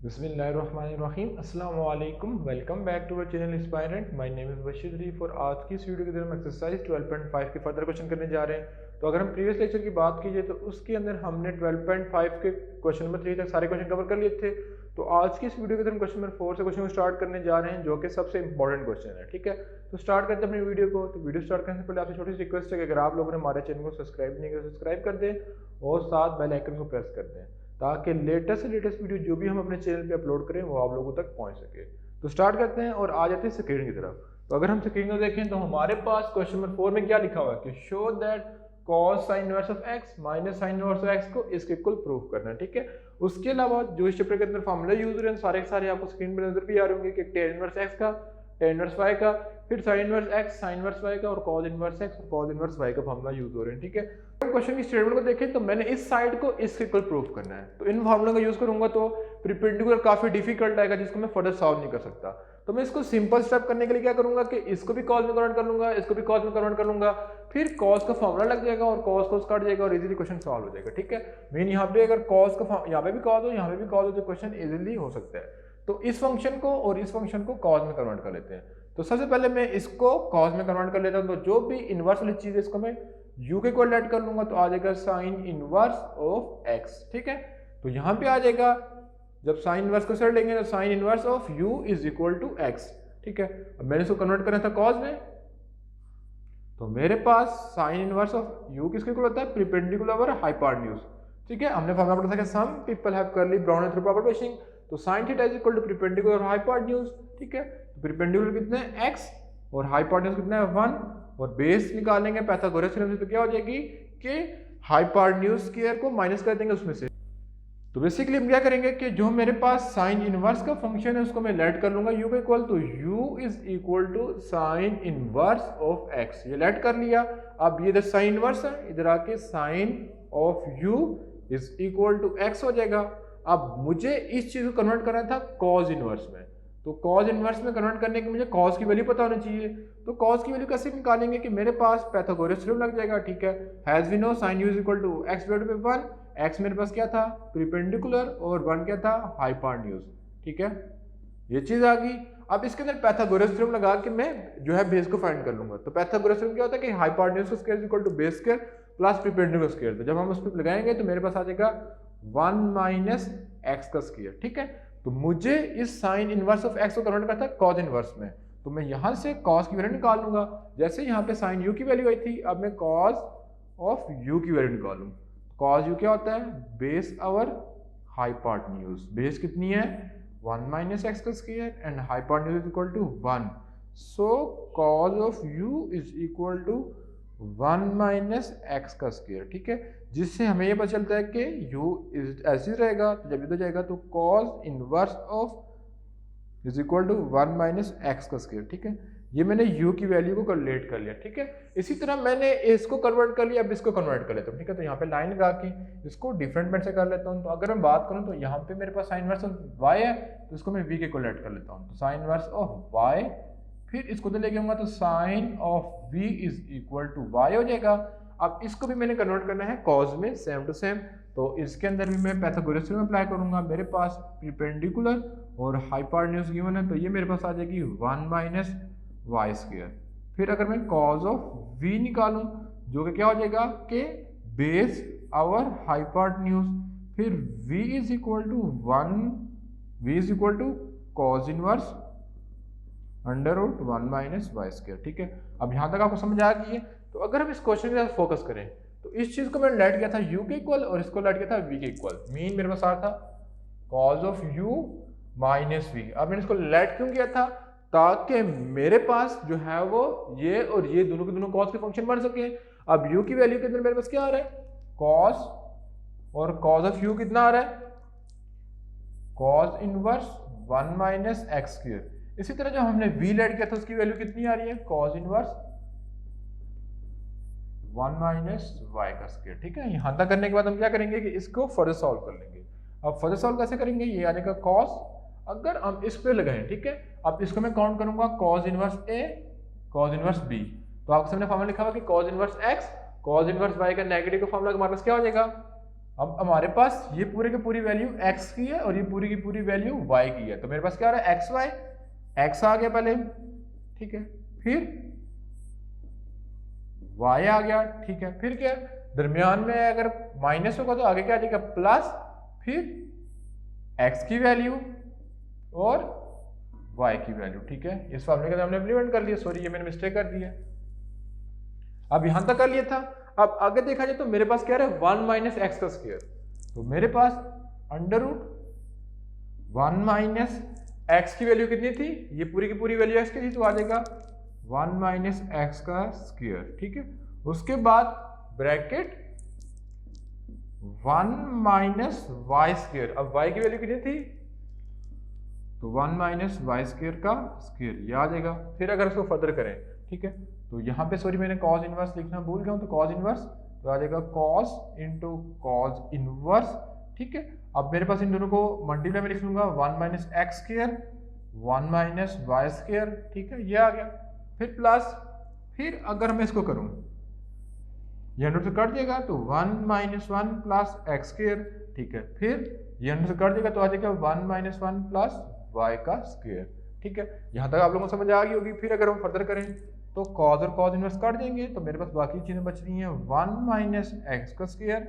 बिस्मिल्लाहिर्रहमानिर्रहीम अस्सलाम वालेकुम। Welcome back to our channel Inspirant. My name is Bashir री। फॉर आज की इस वीडियो के अंदर हम एक्सरसाइज 12.5 के फर्दर क्वेश्चन करने जा रहे हैं। तो अगर हम प्रीवियस लेक्चर की बात कीजिए तो उसके अंदर हमने 12.5 के क्वेश्चन नंबर 3 तक सारे क्वेश्चन कवर कर लिए थे। तो आज की इस वीडियो के अंदर हम क्वेश्चन नंबर 4 से क्वेश्चन को स्टार्ट करने जा रहे हैं, जो कि सबसे इंपॉर्टेंट क्वेश्चन है। ठीक है, तो स्टार्ट करते हैं अपनी वीडियो को। तो वीडियो स्टार्ट करने से पहले आपसे छोटी सी रिक्वेस्ट है कि अगर आप लोगों ने हमारे चैनल को सब्सक्राइब नहीं किया तो सब्सक्राइब कर दें और साथ बेल आइकन को प्रेस कर दें, ताकि लेटेस्ट से लेटेस्ट वीडियो जो भी हम अपने चैनल पे अपलोड करें वो आप लोगों तक पहुंच सके। तो स्टार्ट करते हैं और आ जाते हैं स्क्रीन की तरफ। तो अगर हम स्क्रीन को देखें तो हमारे पास क्वेश्चन नंबर 4 में क्या लिखा हुआ है कि show that cos sin inverse of x minus sin inverse of x को इसके इक्वल प्रूव करना है। ठीक है, उसके अलावा जो इस चैप्टर के अंदर फॉर्मूला यूज हो रहे हैं सारे के सारे आपको स्क्रीन पर नजर भी आ रहे होंगे कि tan इनवर्स x का, tan इनवर्स y का, फिर sin inverse x, sin inverse y का और cos इनवर्स x और cos इनवर्स y का फॉर्मूला यूज हो रहे हैं। ठीक है, क्वेश्चन की स्टेटमेंट को देखें तो मैंने इस साइड को इसके इक्वल प्रूव करना है, तो इन फॉर्मूला का यूज करूंगा तो परपेंडिकुलर काफी डिफिकल्ट आएगा जिसको मैं फर्दर सॉल्व नहीं कर सकता। तो मैं इसको सिंपल स्टेप करने के लिए क्या करूंगा कि इसको भी कॉस में कन्वर्ट कर लूंगा, इसको भी कॉस में कन्वर्ट कर लूंगा, फिर कॉस का फॉर्मूला लग जाएगा और कॉस कॉस काट जाएगा और इजीली क्वेश्चन सॉल्व हो जाएगा। ठीक है, मीन यहाँ पे अगर कॉस का यहाँ पे भी कॉस हो यहाँ पे भी कॉस हो तो क्वेश्चन इजीली हो सकता है। तो इस फंक्शन को और इस फंक्शन को कॉस में कन्वर्ट कर लेते हैं। तो सबसे पहले मैं इसको कॉस में कन्वर्ट कर लेता हूँ। तो जो भी इनवर्स वाली चीज है इसको मैं u के इक्वल ऐड कर लूंगा तो आ जाएगा साइन इनवर्स ऑफ x। ठीक है, तो यहाँ पे आ जाएगा जब साइन इनवर्स को सर लेंगे तो sine inverse of u is equal to x। ठीक है, अब मैंने इसको कन्वर्ट करना था कॉस में, तो मेरे पास साइन इनवर्स ऑफ u किसके इक्वल होता है, परपेंडिकुलर ओवर हाइपोटेन्यूज। ठीक है, हमने फॉर्मूला पढ़ा था कि some people have curly brown through proper brushing, तो sine theta is equal to perpendicular hypotenuse. ठीक है, तो परपेंडिकुलर कितना है x और हाइपोटेन्यूज कितना है 1 और बेस निकालेंगे पाइथागोरस थ्योरम से तो क्या हो जाएगी कि हाइपोटेन्यूज स्क्वायर को माइनस कर देंगे उसमें से। तो बेसिकली हम क्या करेंगे कि जो मेरे पास साइन इनवर्स का फंक्शन है उसको मैं लेट कर लूंगा u का इक्वल, तो u is equal to sine inverse of x। ये लेट कर लिया। अब ये इधर साइन इनवर्स है, इधर आके sine of u is equal to x हो जाएगा। अब मुझे इस चीज को कन्वर्ट करना था कॉस इनवर्स में, तो कॉस इनवर्स में कन्वर्ट करने के मुझे कॉस की वैल्यू पता होनी चाहिए। तो कॉस की वैल्यू कैसे निकालेंगे कि मेरे पास पाइथागोरस थ्योरम लग जाएगा। ठीक है, as we know sine u is equal to x divided by 1। x मेरे पास क्या था, परपेंडिकुलर, और 1 क्या था, हाइपोटेन्यूज। ठीक है, ये चीज आ गई। अब इसके अंदर पाइथागोरस थ्योरम लगा के मैं जो है बेस को फाइंड कर लूंगा। तो पाइथागोरस थ्योरम क्या होता है कि हाइपोटेन्यूज का square is equal to base square plus perpendicular square. तो जब हम उस पर लगाएंगे तो मेरे पास आ जाएगा 1 माइनस x का स्क्वायर। ठीक है, तो मुझे इस साइन इनवर्स ऑफ x को कन्वर्ट करना था कॉस इनवर्स में, तो मैं यहां से कॉस की वैल्यू निकाल लूंगा। जैसे यहाँ पे साइन u की वैल्यू आई थी, अब मैं कॉस ऑफ u की वैल्यू निकालूं। कॉस u क्या होता है, बेस आवर हाइपोटेन्यूज। बेस कितनी है 1 माइनस x का square and hypotenuse is equal to 1, so cos of u is equal to 1 minus x का स्क्वायर। ठीक है, जिससे हमें ये पता चलता है कि u ऐसे ही रहेगा, तो जब इधर जाएगा तो cos inverse of is equal to 1 minus x का स्क्वायर। ठीक है, ये मैंने u की वैल्यू को कैलकुलेट कर लिया। ठीक है, इसी तरह मैंने इसको कन्वर्ट कर लिया, अब इसको कन्वर्ट कर लेता हूँ। ठीक है, तो यहाँ पे लाइन लगा के इसको डिफरेंट मेथड से कर लेता हूँ। तो अगर मैं बात करूँ तो यहाँ पे मेरे पास साइन इनवर्स ऑफ y है, तो इसको मैं v के कैलकुलेट कर लेता हूँ। तो साइन इनवर्स ऑफ y, फिर इसको तो लेके आऊंगा तो sine of v is equal to y हो जाएगा। अब इसको भी मैंने कन्वर्ट करना है कॉस में, सेम टू सेम। तो इसके अंदर भी मैं पाइथागोरस थ्योरम अप्लाई करूंगा। मेरे पास परपेंडिकुलर और हाइपोटेन्यूज गिवन है, तो ये मेरे पास आ जाएगी 1 माइनस वाई स्क्वायर। फिर अगर मैं कॉस ऑफ v निकालूं जो कि क्या हो जाएगा कि बेस आवर हाइपोटेन्यूज, फिर v is equal to 1, v is equal to cos inverse under root 1 minus y square. ठीक है, अब यहाँ तक आपको समझ आ गई है। तो अगर हम इस क्वेश्चन के साथ फोकस करें तो इस चीज को मैंने लेट किया था u के इक्वल और इसको लेट किया था v के इक्वल। मीन मेरे पास आ था cos of u minus v। अब मैंने इसको लेट क्यों किया था, ताकि मेरे पास जो है वो ये और ये दोनों के दोनों cos के फंक्शन बन सके। अब u की वैल्यू के अंदर मेरे पास क्या आ रहा है, cos, और cos ऑफ u कितना आ रहा है, cos inverse 1 minus x square. इसी तरह जो हमने v लेट किया था उसकी वैल्यू कितनी आ रही है, cos इनवर्स 1 माइनस y का स्क्वायर। ठीक है, यहां तक करने के बाद हम क्या करेंगे कि इसको फर्दर सॉल्व कर लेंगे। अब फर्दर सॉल्व कैसे करेंगे, ये आ जाएगा cos, अगर हम इस पे लगाएं, ठीक है, अब इसको मैं काउंट करूंगा cos inverse a, cos inverse b। तो आपके सामने फॉर्मूला लिखा हुआ कि cos inverse x, cos inverse y का नेगेटिव का फॉर्मूला हमारे पास क्या हो जाएगा, अब हमारे पास ये पूरे की पूरी वैल्यू x की है और ये पूरी की पूरी वैल्यू y की है, तो मेरे पास क्या आ रहा है, xy, x आ गया पहले, ठीक है, फिर y आ गया, ठीक है, फिर क्या दरमियान में अगर माइनस होगा तो आगे क्या आ जाएगा प्लस, फिर x की वैल्यू और y की वैल्यू, ठीक है। इस फॉर्मूले के अंदर हमने इम्प्लीमेंट कर लिया, सॉरी ये मैंने मिस्टेक कर दी है। अब यहां तक कर लिया था, अब आगे देखा जाए तो मेरे पास क्या है 1 माइनस एक्स का स्क्वायर, तो मेरे पास अंडर रूट 1 माइनस एक्स की वैल्यू कितनी थी, ये पूरी की पूरी वैल्यू एक्स की थी, तो आ जाएगा 1 माइनस एक्स का स्क्वायर, ठीक है। उसके बाद ब्रैकेट 1 माइनस वाई स्क्वायर, अब वाई की वैल्यू कितनी थी, तो 1 माइनस वाई स्क्वायर का स्क्वायर, ये आ जाएगा। फिर अगर इसको फर्दर करें, ठीक है, तो यहाँ पे सॉरी मैंने कॉस इनवर्स लिखना भूल गया हूँ, तो कॉस इनवर्स तो आ जाएगा कॉस इंटू कॉस इनवर्स, ठीक है। अब मेरे पास इन दोनों को मल्टीप्लाई में लिख लूंगा 1 minus x square 1 minus y square, ठीक है, ये आ गया। फिर प्लस, फिर अगर मैं इसको करूँ ये अंडर से कट जाएगा तो 1 माइनस 1 प्लस एक्स स्क्वायर, ठीक है, फिर ये अंडर से कट जाएगा तो आ जाएगा 1 माइनस 1 प्लस वाई का स्क्वायर, ठीक है। यहाँ तक आप लोगों को समझ आ गई होगी। फिर अगर हम फर्दर करें तो कॉस और कॉस इनवर्स काट देंगे, तो मेरे पास बाकी चीजें बच रही हैं 1 माइनस एक्स का स्क्वायर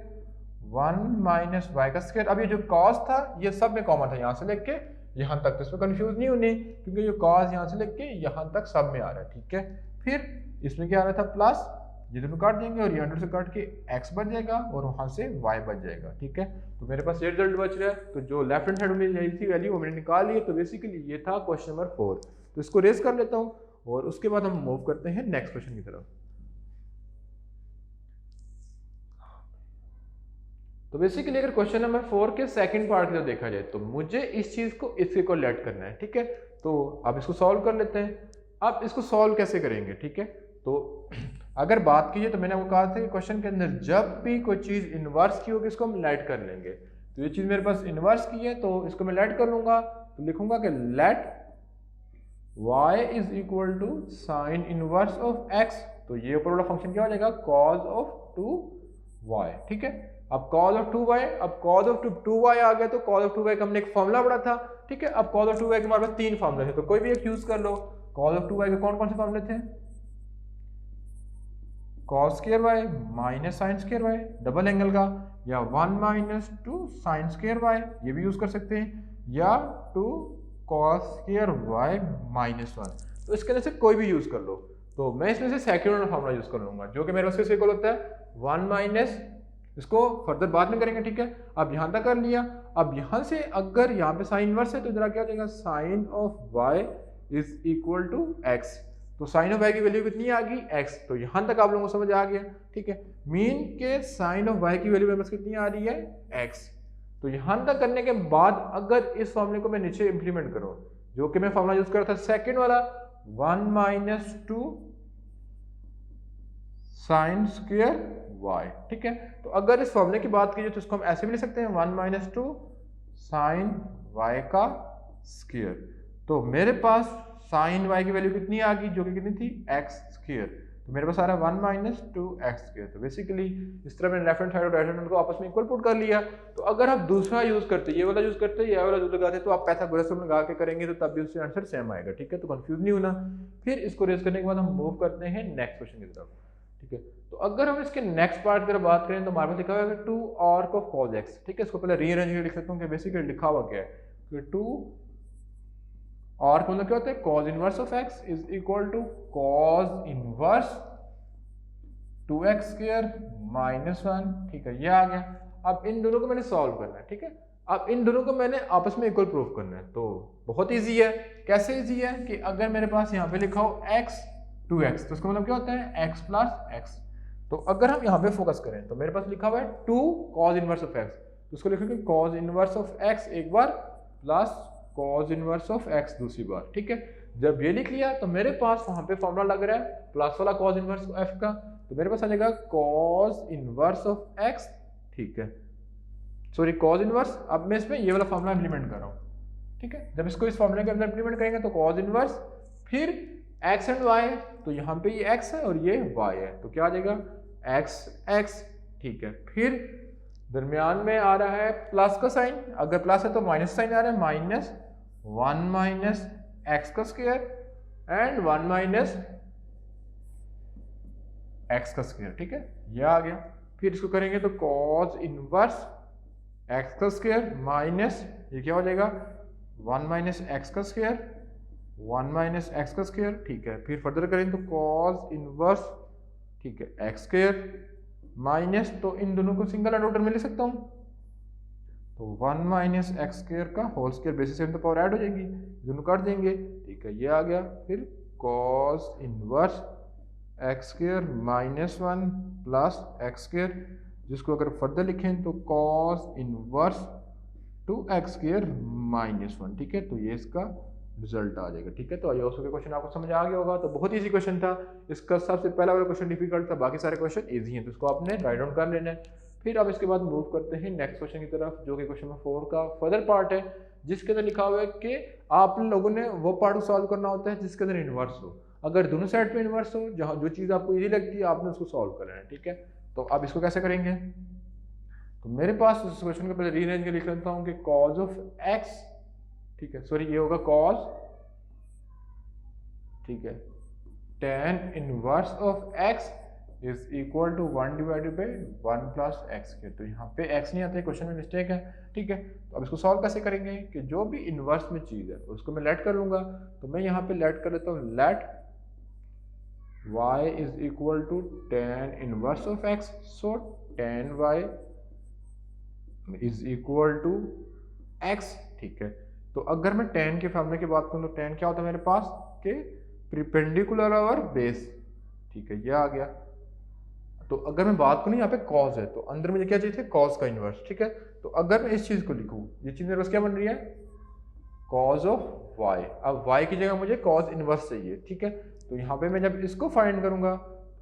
1 माइनस वाई का स्क्वायर। अब ये जो कॉस था ये सब में कॉमन था, यहाँ से लेके यहाँ तक, तो इसमें कंफ्यूज नहीं होने, क्योंकि ये कॉस यहाँ से लेके यहाँ तक सब में आ रहा है, ठीक है। फिर इसमें क्या आ रहा था प्लस, ये दोनों काट देंगे और ये अंडर से काट के x बच जाएगा और वहां से y बच जाएगा, ठीक है। तो मेरे पास ये रिजल्ट बच रहा है, तो जो लेफ्ट हैंड साइड में यही थी वैल्यू वो मैंने निकाल ली है। तो बेसिकली ये था क्वेश्चन नंबर 4, तो इसको रेज कर लेता हूँ और उसके बाद हम मूव करते हैं नेक्स्ट क्वेश्चन की तरफ। तो बेसिकली अगर क्वेश्चन नंबर 4 के सेकंड पार्ट की देखा जाए तो मुझे इस चीज को इसके को लेट करना है, ठीक है। तो अब इसको सॉल्व कर लेते हैं। अब इसको सॉल्व कैसे करेंगे, ठीक है। तो अगर बात कीजिए तो मैंने आपको कहा था कि क्वेश्चन के अंदर जब भी कोई चीज इनवर्स की होगी इसको हम लेट कर लेंगे। तो ये चीज मेरे पास इनवर्स की है तो इसको मैं लेट कर लूंगा, तो लिखूंगा कि let y is equal to sine inverse of x, तो ये ऊपर वाला फंक्शन क्या हो जाएगा cos ऑफ 2y, ठीक है। अब cos ऑफ 2y, अब cos ऑफ 2y आ गया, तो cos ऑफ 2y का हमने एक फॉर्मूला पढ़ा था, ठीक है। अब cos ऑफ 2y के हमारे पास 3 फॉर्मूले थे, तो कोई भी एक यूज कर लो। cos ऑफ 2y के कौन कौन से फॉर्मूले थे, cos square y minus sine square y double angle का, या 1 माइनस 2 साइन स्क्वायर y, ये भी यूज कर सकते हैं, या 2 cos स्क्वायर y माइनस 1। तो इसके अंदर से कोई भी यूज कर लो। तो मैं इसमें से सेकंड वाला फॉर्मूला यूज कर लूंगा जो कि मेरे पास इक्वल होता है 1 माइनस, इसको फर्दर बाद में करेंगे, ठीक है। अब यहां तक कर लिया। अब यहां से अगर यहाँ पे साइन इनवर्स है तो इधर क्या हो जाएगा sine of y is equal to x, तो साइन ऑफ y की वैल्यू कितनी आ गई x, तो यहां तक आप लोगों को समझ आ गया, ठीक है। मीन के साइन ऑफ y की वैल्यू मेरे पास कितनी आ रही है x। तो यहां तक करने के बाद अगर इस फॉर्मूले को मैं नीचे इंप्लीमेंट करूं जो कि मैं फॉर्मूला यूज कर रहा था सेकंड वाला 1 माइनस 2 साइन स्क्वायर y, ठीक है। तो अगर इस फॉर्मूले की बात कीजिए तो इसको हम ऐसे भी लिख सकते हैं 1 माइनस 2 साइन y का स्क्वायर। तो मेरे पास साइन y की वैल्यू कितनी आ गई जो कि कितनी थी x स्क्वायर, तो मेरे पास आ रहा है 1 माइनस 2 एक्स स्क्वायर। तो बेसिकली इस तरह मैंने लेफ्ट हैंड साइड और राइट हैंड को आपस में इक्वल पुट कर लिया। तो अगर आप दूसरा यूज करते, ये वाला यूज करते, ये वाला यूज लगाते, तो आप पाइथागोरस लगा के करेंगे तो तब भी उससे आंसर सेम आएगा, ठीक है। तो कंफ्यूज नहीं होना। फिर इसको रेज करने के बाद हम मूव करते हैं नेक्स्ट क्वेश्चन की तरफ, ठीक है। तो अगर हम इसके नेक्स्ट पार्ट की तरफ बात करें तो हमारे पास लिखा हुआ है 2 आर्क ऑफ कॉस एक्स, ठीक है। इसको पहले रीअरेंज करके लिख सकता हूँ कि बेसिकली लिखा हुआ क्या है कि 2 आर्क मतलब क्या होता है cos inverse of x is equal to cos inverse 2x square minus 1, ठीक है, ये आ गया। अब इन दोनों को मैंने सॉल्व करना है, ठीक है। अब इन दोनों को मैंने आपस में इक्वल प्रूफ करना है। तो बहुत इजी है। कैसे इजी है कि अगर मेरे पास यहाँ पे लिखा हो x 2x, तो इसका मतलब क्या होता है x प्लस x। तो अगर हम यहाँ पे फोकस करें तो मेरे पास लिखा हुआ है 2 cos इनवर्स ऑफ x, तो उसको लिखेंगे cos इनवर्स ऑफ x एक बार plus cos inverse of x दूसरी बार, ठीक है। जब ये लिख लिया तो मेरे पास वहां पे फॉर्मूला लग रहा है प्लस वाला cos इनवर्स f का, तो मेरे पास आ जाएगा cos इनवर्स ऑफ x, ठीक है, सॉरी cos इनवर्स। अब मैं इसमें ये वाला फॉर्मूला इंप्लीमेंट कर रहा हूँ, ठीक है। जब इसको इस फॉर्मूले के अंदर इंप्लीमेंट करेंगे तो cos इनवर्स फिर x एंड y, तो यहाँ पे ये x है और ये y है, तो क्या आ जाएगा x, ठीक है। फिर दरमियान में आ रहा है प्लस का साइन, अगर प्लस है तो माइनस साइन आ रहा है, माइनस 1 माइनस एक्स का स्क्वायर एंड 1 माइनस एक्स का स्क्वायर। ठीक है, ये आ गया। फिर इसको करेंगे तो कॉस इनवर्स एक्स का स्क्वायर माइनस ये क्या हो जाएगा 1 माइनस एक्स का स्क्वायर 1 माइनस एक्स का स्क्वायर। ठीक है, फिर फर्दर करें तो कॉस इनवर्स, ठीक है, एक्स स्क्वायर माइनस, तो इन दोनों को सिंगल एंड ऑर्डर में ले सकता हूँ, तो 1 माइनस एक्स स्क्वायर का होल स्क्वायर बेसिस सेवन तो पावर ऐड हो जाएगी, दोनों काट देंगे। ठीक है, ये आ गया। फिर cos inverse x square minus 1 plus x square, जिसको अगर फर्दर लिखें तो cos inverse 2x square minus 1। ठीक है, तो ये इसका रिजल्ट आ जाएगा। ठीक है, तो आईओएस के क्वेश्चन आपको समझ आ गया होगा। तो बहुत इजी क्वेश्चन था, इसका सबसे पहला वाला क्वेश्चन डिफिकल्ट था, बाकी सारे क्वेश्चन इजी हैं, तो इसको आपने राइट डाउन कर लेना है। फिर अब इसके बाद मूव करते हैं नेक्स्ट क्वेश्चन की तरफ, जो कि क्वेश्चन नंबर 4 का फर्दर पार्ट है, जिसके अंदर लिखा हुआ है कि आप लोगों ने वो पार्ट सॉल्व करना होता है जिसके अंदर इनवर्स हो। अगर दोनों साइड पे इनवर्स हो, जहाँ जो चीज़ आपको इजी लगती है आपने उसको सॉल्व करना है। ठीक है, तो अब इसको कैसे करेंगे, तो मेरे पास इस क्वेश्चन को पहले रीअरेंज के लिख लेता हूँ कि कॉज ऑफ एक्स, ठीक है, सॉरी ये होगा कॉज, ठीक है, tan inverse of x is equal to 1 divided by 1 plus x के। तो यहाँ पे x नहीं आता है, क्वेश्चन में मिस्टेक है। ठीक है, तो अब इसको सॉल्व कैसे करेंगे कि जो भी इनवर्स में चीज़ है उसको मैं लेट कर लूँगा, तो मैं यहाँ पे लेट कर लेता हूँ, let y is equal to tan inverse of x, so tan y is equal to x। ठीक है, तो अगर मैं tan के फॉर्मूले की बात करूँ तो tan क्या होता है मेरे पास के परपेंडिकुलर ओवर बेस। ठीक है, ये आ गया। तो अगर मैं बात करूँ यहाँ पे कॉज है, तो अंदर मुझे क्या चाहिए थे, कॉज का इनवर्स। ठीक है, तो अगर मैं इस चीज को लिखूँ, ये चीज मेरे पास क्या बन रही है, कॉज ऑफ y। अब y की जगह मुझे कॉज इनवर्स चाहिए। ठीक है, तो यहाँ पे मैं जब इसको फाइंड करूंगा,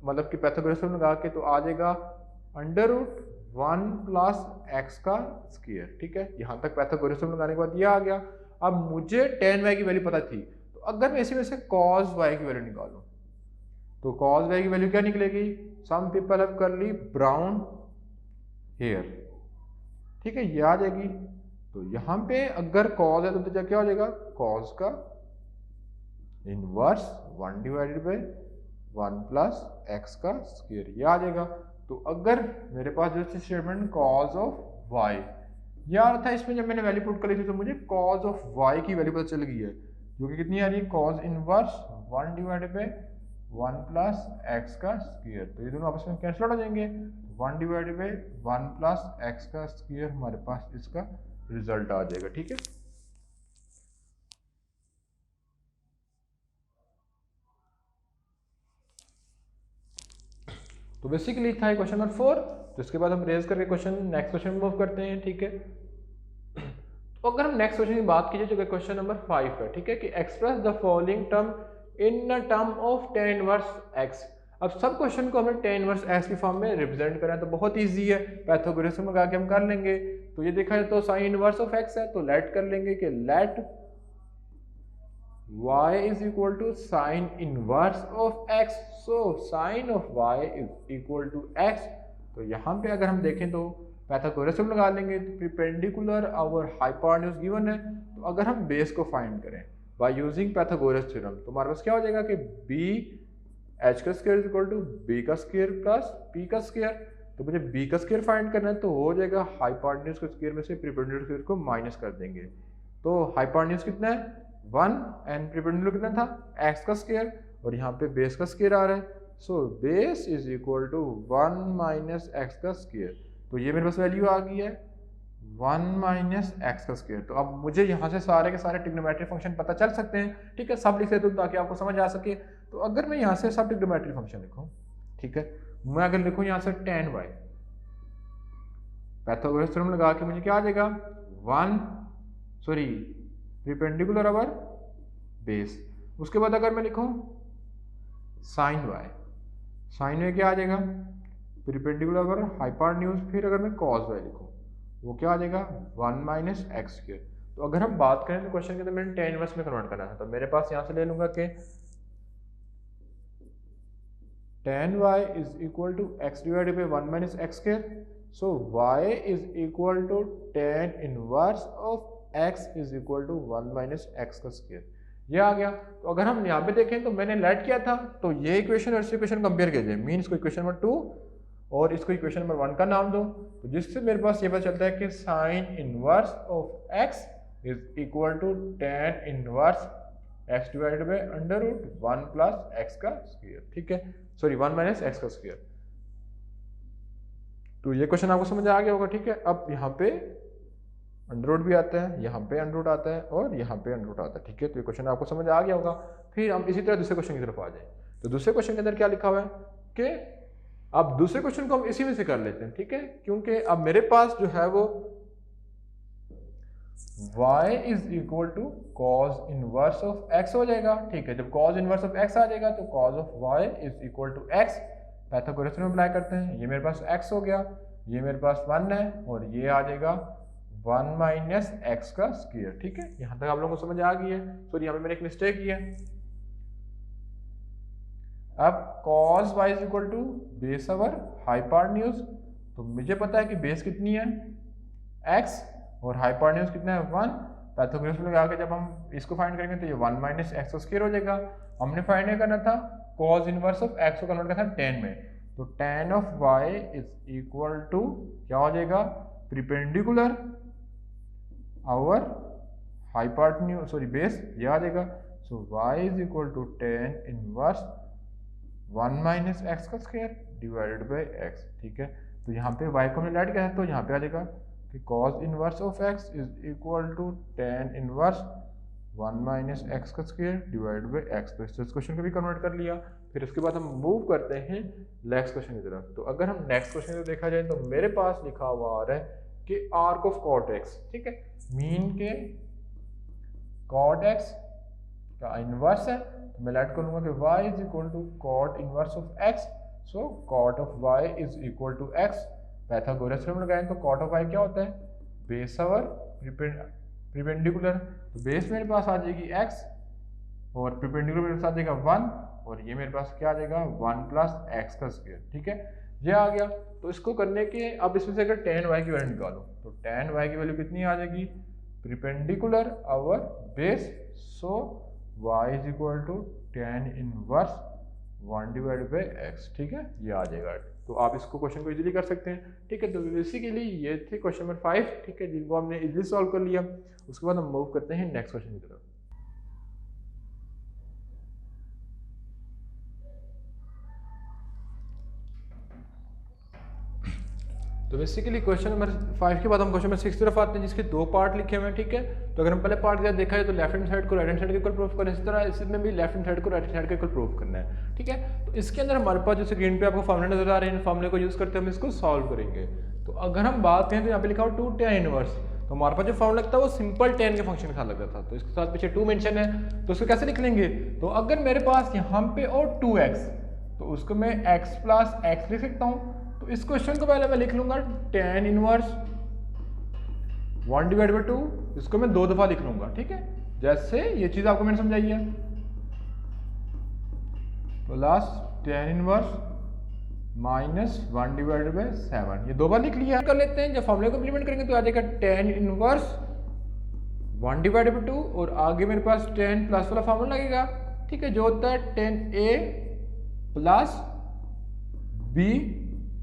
मतलब कि पैथागोरस थ्योरम लगा के, तो आ जाएगा अंडर रूट 1 प्लस एक्स का स्क्वायर। ठीक है, यहाँ तक पैथागोरस थ्योरम लगाने के बाद ये आ गया। अब मुझे tan y की वैल्यू पता थी, तो अगर मैं इसी में से cos y की वैल्यू निकालूं, तो cos y की वैल्यू क्या निकलेगी, सम पीपल हैव करली ब्राउन हेयर। ठीक है, ये आ जाएगी। तो यहाँ पे अगर cos है तो क्या हो जाएगा, cos का inverse 1 divided by 1 plus x का स्क्वायर, ये आ जाएगा। तो अगर मेरे पास जो स्टेटमेंट cos ऑफ y ये आ रहा था, इसमें जब मैंने वैल्यू पुट कर ली थी तो मुझे cos ऑफ y की वैल्यू पता चल गई है, जो कि कितनी आ रही है, cos inverse 1 divided by 1 plus x का स्क्वायर। तो ये दोनों आपस में कैंसिल हो जाएंगे, 1 डिवाइडेड बाई 1 प्लस एक्स का स्क्वायर हमारे पास इसका रिजल्ट आ जाएगा। ठीक है, तो बेसिकली था ये क्वेश्चन नंबर 4। तो इसके बाद हम रेज करके क्वेश्चन नेक्स्ट क्वेश्चन में मूव करते हैं। ठीक है, तो अगर हम नेक्स्ट क्वेश्चन की बात कीजिए जो कि क्वेश्चन नंबर 5 है, ठीक है, कि express the following term in a term of tan inverse x। अब सब क्वेश्चन को हमें tan इनवर्स x की फॉर्म में रिप्रेजेंट करना है, तो बहुत इजी है, पैथागोरस थ्योरम लगा के हम कर लेंगे। तो ये देखा जाए तो sin इनवर्स ऑफ x है, तो लेट कर लेंगे कि let y is equal to sine inverse of x, so sine of y is equal to x। तो यहाँ पे अगर हम देखें तो पैथागोरस थ्योरम लगा लेंगे, तो परपेंडिकुलर और हाइपोटेन्यूज गिवन है। तो अगर हम बेस को फाइंड करें बाय यूजिंग पैथागोरस थ्योरम, तो हमारे पास क्या हो जाएगा कि b h का square is equal to b का स्क्वायर प्लस p का स्क्वायर। तो मुझे b का स्क्वायर फाइंड करना है, तो हो जाएगा हाइपोटेन्यूज के स्क्वायर में से परपेंडिकुलर स्क्वायर को माइनस कर देंगे। तो हाइपोटेन्यूज कितना है 1 एंड परपेंडिकुलर कितना था x का स्क्वायर, और यहाँ पे बेस का स्क्वायर आ रहा है, so base is equal to 1 minus x का स्क्वायर। तो ये मेरे पास वैल्यू आ गई है 1 माइनस एक्स का स्क्वायर। तो अब मुझे यहाँ से सारे के सारे ट्रिग्नोमेट्रिक फंक्शन पता चल सकते हैं। ठीक है, सब लिख लेता हूँ ताकि आपको समझ आ सके। तो अगर मैं यहाँ से सब ट्रिग्नोमेट्रिक फंक्शन लिखूँ, ठीक है, मैं अगर लिखूँ यहाँ से tan y, पैथागोरस थ्योरम लगा के मुझे क्या आ जाएगा, परपेंडिकुलर ओवर बेस। उसके बाद अगर मैं लिखूँ साइन y क्या आ जाएगा, परपेंडिकुलर ओवर हाइपोटेन्यूज। फिर अगर मैं cos y लिखूँ, वो क्या आ जाएगा 1 माइनस एक्स स्क्वायर। तो अगर हम बात करें तो क्वेश्चन के अंदर मैंने tan इनवर्स में कन्वर्ट करना था, तो मेरे पास यहाँ से ले लूंगा कि tan y is equal to x divided by 1 minus x square, so y is equal to tan inverse of x is equal to 1 minus x का स्क्वायर। ये आ गया। तो अगर हम यहाँ पे देखें तो मैंने लेट किया था, तो ये इक्वेशन और इस इक्वेशन कंपेयर कीजिए, मीन इसको इक्वेशन नंबर 2 और इसको इक्वेशन नंबर 1 का नाम दो, तो जिससे मेरे पास ये पता चलता है कि sine inverse of x is equal to tan inverse x divided by under root 1 plus x का स्क्वायर। ठीक है, सॉरी 1 माइनस एक्स का स्क्वायर। तो ये क्वेश्चन आपको समझ आ गया होगा। ठीक है, अब यहाँ पे अंडर रूट भी आता है, यहाँ पे अंडर रूट आता है और यहाँ पे अंडर रूट आता है। ठीक है, तो ये क्वेश्चन आपको समझ आ गया होगा। फिर हम इसी तरह दूसरे क्वेश्चन की तरफ आ जाए। तो दूसरे क्वेश्चन के अंदर क्या लिखा हुआ है कि अब दूसरे क्वेश्चन को हम इसी में से कर लेते हैं। ठीक है, क्योंकि अब मेरे पास जो है वो y is equal to cos inverse of x हो जाएगा। ठीक है, जब cos इनवर्स ऑफ x आ जाएगा तो cos of y is equal to x, Pythagoras में अप्लाई करते हैं, ये मेरे पास x हो गया, ये मेरे पास 1 है और ये आ जाएगा 1 माइनस एक्स का स्क्वायर। ठीक है, यहां तक आप लोगों को समझ आ गई है। सॉरी, यहाँ पे मैंने एक मिस्टेक की है। अब cos y is equal to base over hypotenuse, तो मुझे पता है कि बेस कितनी है x और हाइपोटेन्यूज कितना है 1। पाइथागोरस में लगा के जब हम इसको फाइंड करेंगे तो ये 1 माइनस एक्स का स्क्वायर हो जाएगा। हमने फाइंड करना था cos इनवर्स ऑफ x को कन्वर्ट करना था tan में, तो tan of y is equal to क्या हो जाएगा, perpendicular over hypotenuse sorry base, ये आ जाएगा। So y is equal to tan inverse 1 minus x का स्क्वायर डिवाइडेड बाय x। ठीक है, तो यहाँ पे y को हमने ऐड किया है तो यहाँ पे आ जाएगा कि cos inverse of x is equal to tan inverse 1 minus x का स्क्वायर डिवाइड बाय x। तो इस क्वेश्चन को भी कन्वर्ट कर लिया। फिर उसके बाद हम मूव करते हैं नेक्स्ट क्वेश्चन की तरफ। तो अगर हम नेक्स्ट क्वेश्चन को देखा जाए तो मेरे पास लिखा हुआ आ रहा है कि आर्क ऑफ cot x। ठीक है, मीन के cot x का इनवर्स है, तो मैं लेट करूंगा कि y is equal to cot inverse of x। So cot of y is equal to x। Pythagoras theorem लगाएं तो cot ऑफ y क्या होता है, बेस आवर परपेंडिकुलर, तो बेस मेरे पास आ जाएगी x और परपेंडिकुलर मेरे पास आ जाएगा 1 और ये मेरे पास क्या आ जाएगा 1 प्लस एक्स का स्क्वायर। ठीक है, ये आ गया। तो इसको करने के अब इसमें से अगर tan y की वैल्यू निकालो तो tan y की वैल्यू कितनी आ जाएगी, perpendicular over base, so y is equal to tan inverse 1 divided by x। ठीक है, ये आ जाएगा। तो आप इसको क्वेश्चन को इजीली कर सकते हैं। ठीक है, तो बेसिकली ये थे क्वेश्चन नंबर 5। ठीक है, जिनको हमने इजीली सॉल्व कर लिया। उसके बाद हम मूव करते हैं नेक्स्ट क्वेश्चन की तरफ। तो बेसिकली क्वेश्चन नंबर 5 के बाद हम क्वेश्चन नंबर 6 की तरफ आते हैं, जिसके 2 पार्ट लिखे हुए हैं। ठीक है, तो अगर हम पहले पार्ट का देखा जाए तो लेफ्ट हैंड साइड को राइट हैंड साइड के इक्वल प्रूफ करें, इस तरह इसमें भी लेफ्ट हैंड साइड को राइट हैंड साइड के इक्वल प्रूफ करना है। ठीक है, तो इसके अंदर हमारे पास जो स्क्रीन पे आपको फॉर्मूले नजर आ रहे हैं, फॉर्मूले को यूज करते हम इसको सॉल्व करेंगे। तो अगर हम बात करें तो यहाँ पे लिखा हुआ 2 tan इनवर्स, तो हमारे पास जो फॉर्मूला लगता है वो सिंपल tan के फंक्शन के साथ लगता था, तो इसके साथ पीछे 2 मेंशन है, तो उसको कैसे लिख लेंगे। तो अगर मेरे पास यहाँ पे और 2x, तो उसको मैं x प्लस एक्स लिख सकता हूँ। तो इस क्वेश्चन को पहले मैं लिख लूंगा tan इनवर्स 1 डिवाइड बाई 2, इसको मैं 2 दफा लिख लूंगा। ठीक है, जैसे ये चीज आपको मैंने समझाई है, plus tan inverse minus 1 divided by 7, ये 2 बार लिख लिया। कर लेते हैं, जब फॉर्मूले को इम्प्लीमेंट करेंगे तो आ जाएगा tan इनवर्स 1 डिवाइडेड बाई 2 और आगे मेरे पास tan प्लस वाला फॉर्मूला लगेगा। ठीक है, जो होता है tan a प्लस b।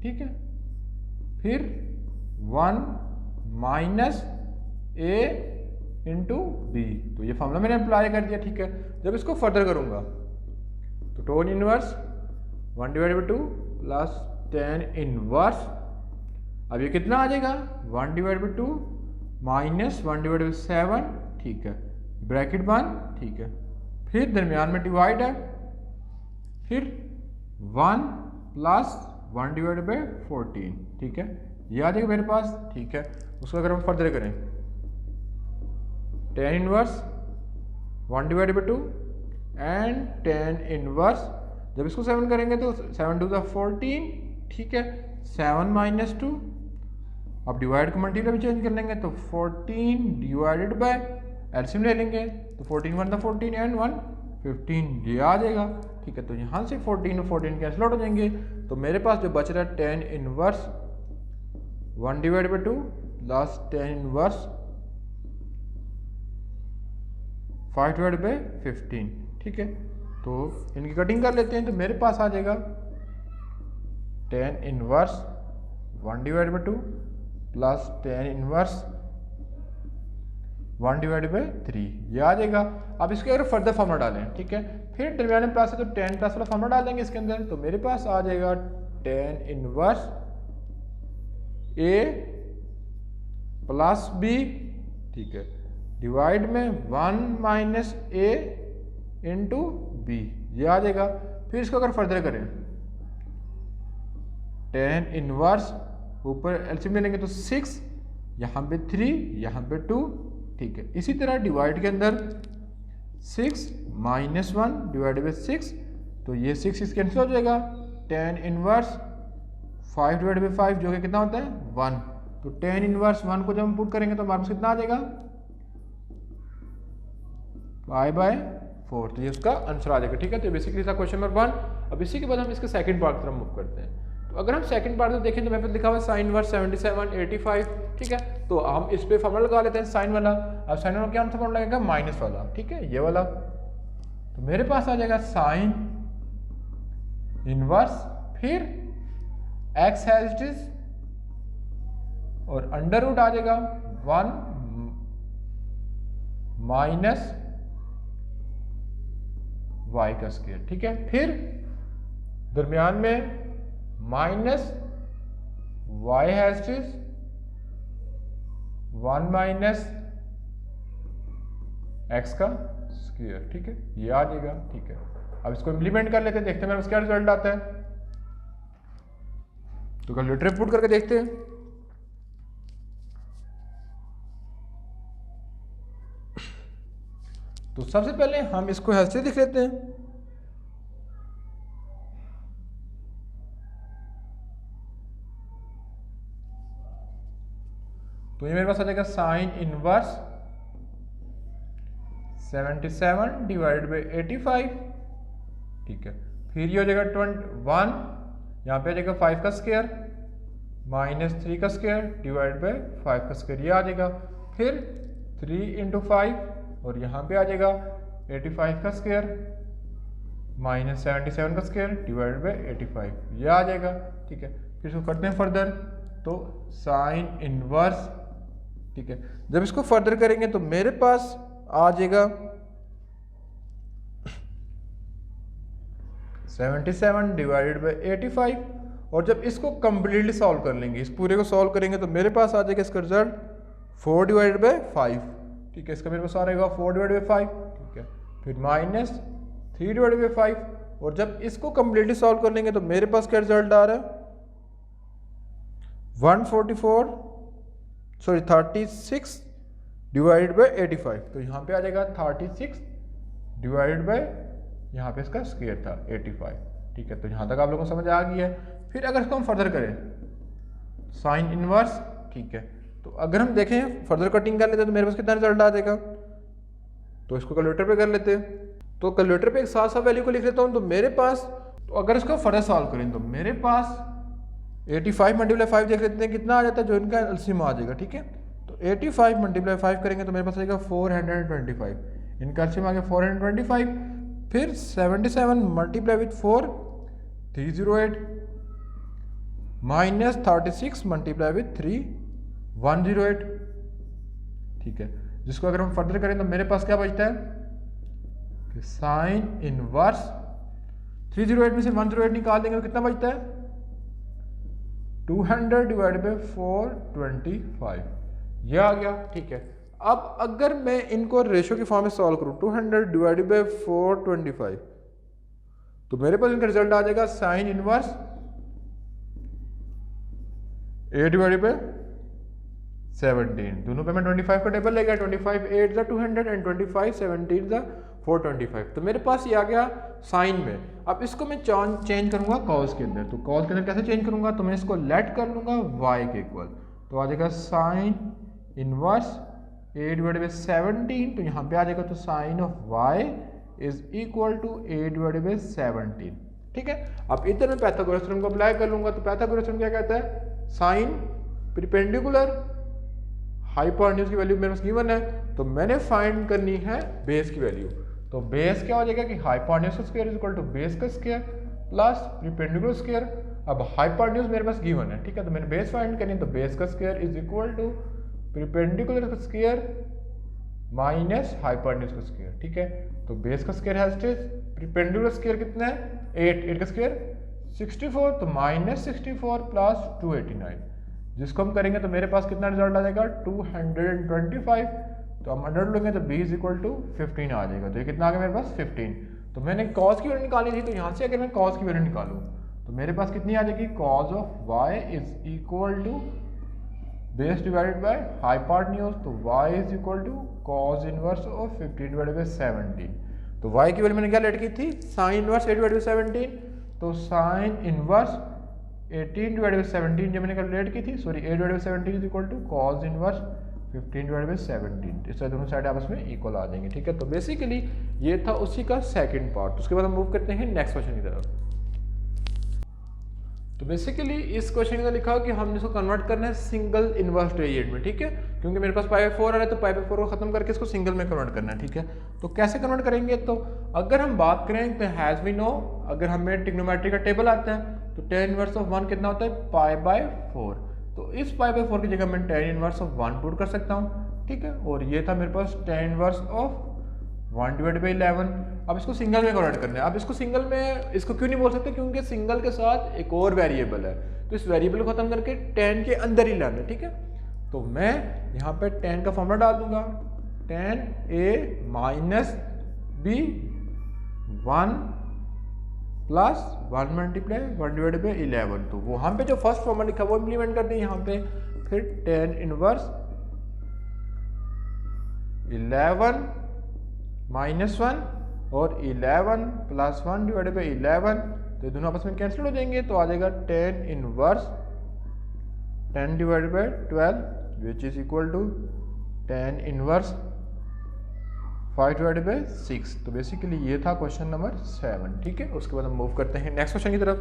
ठीक है, फिर 1 माइनस a इंटू बी, तो ये फॉर्मूला मैंने अप्लाई कर दिया। ठीक है, जब इसको फर्दर करूंगा तो tan inverse 1 divide by 2 plus tan inverse, अब ये कितना आ जाएगा 1 divide by 2 minus 1 divide by 7। ठीक है, ब्रैकेट बंद। ठीक है, फिर दरमियान में डिवाइड है, फिर 1 प्लस 1 डिवाइड बाई 14। ठीक है, ये आ जाएगा मेरे पास। ठीक है, उसको अगर हम फर्दर करें tan inverse 1 divide by 2 and tan inverse, जब इसको 7 करेंगे तो 7 टू 14। ठीक है, 7 माइनस 2, अब डिवाइड को मल्टीप्लाई में चेंज कर लेंगे तो 14 डिवाइडेड बाय एलसीएम ले लेंगे तो 14 1 14 एंड 1 15, ये आ जाएगा। ठीक है, तो यहाँ से 14 और 14 कैंसिल आउट हो जाएंगे, तो मेरे पास जो बच रहा है tan inverse 1 divide by 2 plus tan inverse 5 divide by 15। ठीक है, तो इनकी कटिंग कर लेते हैं। तो मेरे पास आ जाएगा ten inverse 1 divide by 2 plus ten inverse 1 divide by 3, ये आ जाएगा। अब इसके अगर फर्दर फॉर्मूला डालें, ठीक है, फिर दरमियान में प्लस है तो टेन प्लस वाला फॉर्मूला डाल देंगे इसके अंदर। तो मेरे पास आ जाएगा टेन इनवर्स ए प्लस बी, ठीक है, डिवाइड में 1 माइनस ए इंटू बी, ये आ जाएगा। फिर इसको अगर फर्दर करें, टेन इनवर्स ऊपर एलसीएम ले लेंगे तो 6, यहाँ पे 3, यहाँ पे 2, ठीक है। इसी तरह डिवाइड के अंदर 6 माइनस 1 डिवाइड बाई 6, तो ये 6 कैंसिल हो जाएगा। टेन इनवर्स 5 डिवाइड बाई 5 जो कि कितना होता है 1, तो टेन इनवर्स 1 को जब हम पुट करेंगे तो हमारे पास कितना आ जाएगा 5/4, तो ये उसका आंसर आ जाएगा। ठीक है, तो बेसिकली था क्वेश्चन नंबर 1। अब इसी के बाद हम इसके सेकंड पार्ट की तरफ मूव करते हैं। तो अगर हम सेकंड पार्ट में देखें तो मेरे पास लिखा हुआ है साइन इनवर्स 77 85, ठीक है, तो हम इस पे फॉर्मूला लगा लेते हैं साइन वाला। अब साइन वाला क्या फॉर्मूला लगेगा माइनस वाला, ठीक है, ये वाला। तो मेरे पास आ जाएगा साइन इनवर्स, फिर एक्स हैज इट इज और अंडर रूट आ जाएगा 1 माइनस वाई का स्क्वायर, ठीक है, फिर दरमियान में minus y as it is 1 minus x का स्क्वायर, ठीक है, ये आ जाएगा। ठीक है, अब इसको इम्प्लीमेंट कर लेते हैं, देखते हैं क्या रिजल्ट आता है। तो कैलकुलेटर पुट करके देखते हैं। तो सबसे पहले हम इसको ऐसे लिख लेते हैं। तो ये मेरे पास आ जाएगा साइन इनवर्स 77 डिवाइड बाई 85, ठीक है, फिर ये हो जाएगा 21, यहाँ पे आ जाएगा 5 का स्क्वायर माइनस 3 का स्क्वायर डिवाइड बाई 5 का स्क्वायर, ये आ जाएगा। फिर 3 इंटू 5 और यहाँ पे आ जाएगा 85 का स्क्वायर माइनस 77 का स्क्वायर डिवाइड बाई 85, ये आ जाएगा। ठीक है, फिर इसको करते हैं फर्दर। तो साइन इनवर्स, ठीक है, जब इसको फर्दर करेंगे तो मेरे पास आ जाएगा 77 डिवाइडेड बाई 85, और जब इसको कंप्लीटली सॉल्व कर लेंगे, इस पूरे को सॉल्व करेंगे तो मेरे पास आ जाएगा इसका रिजल्ट 4 डिवाइडेड बाई 5, ठीक है, इसका मेरे पास आ रहेगा 4 डिवाइडेड बाई 5, ठीक है, फिर माइनस 3 डिवाइडेड बाई 5, और जब इसको कंप्लीटली सॉल्व कर लेंगे तो मेरे पास क्या रिजल्ट आ रहा है 36 डिवाइडेड बाई 85, तो यहाँ पे आ जाएगा 36 डिवाइडेड बाई, यहाँ पे इसका स्क्वायर था 85, ठीक है, तो यहाँ तक आप लोगों को समझ आ गई है। फिर अगर इसको हम फर्दर करें साइन इनवर्स, ठीक है, तो अगर हम देखें फर्दर कटिंग कर लेते हैं तो मेरे पास कितना रिजल्ट आ जाएगा। तो इसको कैलकुलेटर पे कर लेते हैं। तो कैलकुलेटर पे एक साथ साथ वैल्यू को लिख लेता हूँ। तो मेरे पास, तो अगर इसको फर्दर सॉल्व करें तो मेरे पास 85 मल्टीप्लाई 5 देख लेते हैं कितना आ जाता है, जो इनका एलसीएम आ जाएगा। ठीक है, तो 85 मल्टीप्लाई 5 करेंगे तो मेरे पास आएगा 425, इनका एलसीएम आ गया 425। फिर 77 multiply with 4 308 minus 36 multiply with 3 108, ठीक है, जिसको अगर हम फर्दर करें तो मेरे पास क्या बचता है कि साइन इनवर्स 308 में से 108 निकाल देंगे तो कितना बचता है 200 डिवाइड बाई 425, ये आ गया। ठीक है, अब अगर मैं इनको रेशो की फॉर्म में सॉल्व करूं 200 डिवाइडेड बाई 425, तो मेरे पास इनका रिजल्ट आ जाएगा साइन इनवर्स 8 डिवाइडेड बाई 17, दोनों पे मैं 25 का टेबल लेगा, 25 8 द 200 एंड 25 17 द 425, तो मेरे पास ये आ गया साइन में। अब इसको मैं चेंज करूंगा कॉस के अंदर, तो कॉस के अंदर कैसे चेंज करूंगा, तो मैं इसको लेट कर लूंगा y के इक्वल, तो आ जाएगा साइन इनवर्स 8 डिवाइडेड बाई 17, तो यहाँ पे आ जाएगा तो sine of y is equal to 8 divided by 17। ठीक है, अब इधर मैं पाइथागोरस थ्योरम को अप्लाई कर लूंगा। तो पाइथागोरस थ्योरम क्या कहता है, साइन परपेंडिकुलर हाइपोटेन्यूज की वैल्यू मेरे पास गिवन है, तो मैंने फाइंड करनी है बेस की वैल्यू। तो बेस क्या हो जाएगा कि हाइपोटेन्यूज का square is equal to base का स्क्वायर प्लस परपेंडिकुलर स्क्वायर। अब हाइपोटेन्यूज मेरे पास गिवन है, ठीक है, तो मैंने बेस फाइंड करनी है, तो बेस का square is equal to perpendicular का स्क्वायर माइनस हाइपोटेन्यूज का स्क्वायर, ठीक है। तो बेस का square as it, perpendicular square कितना है 8, 8 का स्क्वायर 64, तो माइनस 64 प्लस 289, जिसको हम करेंगे तो मेरे पास कितना रिजल्ट आ जाएगा 225। तो हम 100 लेंगे तो b इज इक्वल टू 15 आ जाएगा। तो ये कितना आ गया मेरे पास 15। तो मैंने कॉस की वैल्यू निकाली थी, तो यहाँ से अगर मैं कॉस की वैल्यू निकालूँ तो मेरे पास कितनी आ जाएगी, cos of y is equal to base divided by hypotenuse, तो y is equal to cos inverse of 15 divided by 17। तो y की वैल्यू मैंने क्या लेट की थी, साइन इनवर्स 8 डिवाइडेड बाय 17, तो साइन इनवर्स 18 डिवाइडेड बाय 17 जब मैंने कैलकुलेट की थी, sorry 8 divided by 17 is equal to cos inverse 15 divided by 17। इससे दोनों साइड आपस में इक्वल आ जाएंगे, ठीक है। तो बेसिकली ये था उसी का सेकंड पार्ट। उसके बाद हम मूव करते हैं नेक्स्ट क्वेश्चन की तरफ। तो बेसिकली इस क्वेश्चन के अंदर लिखा हो कि हमने इसको कन्वर्ट करना है सिंगल इनवर्स वेरिएंट में, ठीक है, क्योंकि मेरे पास π/4 आ रहा है, तो π/4 को खत्म करके इसको सिंगल में कन्वर्ट करना है, ठीक है। तो कैसे कन्वर्ट करेंगे, तो अगर हम बात करें तो हैज वी नो, अगर हमें ट्रिग्नोमेट्री का टेबल आता है तो tan इनवर्स ऑफ 1 कितना होता है π/4। तो इस π/4 की जगह मैं tan इनवर्स ऑफ 1 पुट कर सकता हूँ, ठीक है। और ये था मेरे पास tan inverse of 1 divided by 11। अब इसको सिंगल में कन्वर्ट करना है। अब इसको सिंगल में इसको क्यों नहीं बोल सकते, क्योंकि सिंगल के साथ एक और वेरिएबल है, तो इस वेरिएबल को खत्म करके tan के अंदर ही लाना है, ठीक है। तो मैं यहाँ पे tan का फॉर्मूला डाल दूंगा, tan a minus b 1 plus 1 multiply 1 divided by 11। तो वहाँ पे जो फर्स्ट फॉर्मूला लिखा वो इम्प्लीमेंट कर दें यहाँ पे, फिर tan इनवर्स 11 माइनस 1 और 11 प्लस 1 डिवाइडेड बाई 11, तो दोनों आपस में कैंसिल हो जाएंगे, तो आ जाएगा tan inverse 10 divided by 12 which is equal to tan inverse 5 divided by 6। तो बेसिकली ये था क्वेश्चन नंबर 7, ठीक है। उसके बाद हम मूव करते हैं नेक्स्ट क्वेश्चन की तरफ।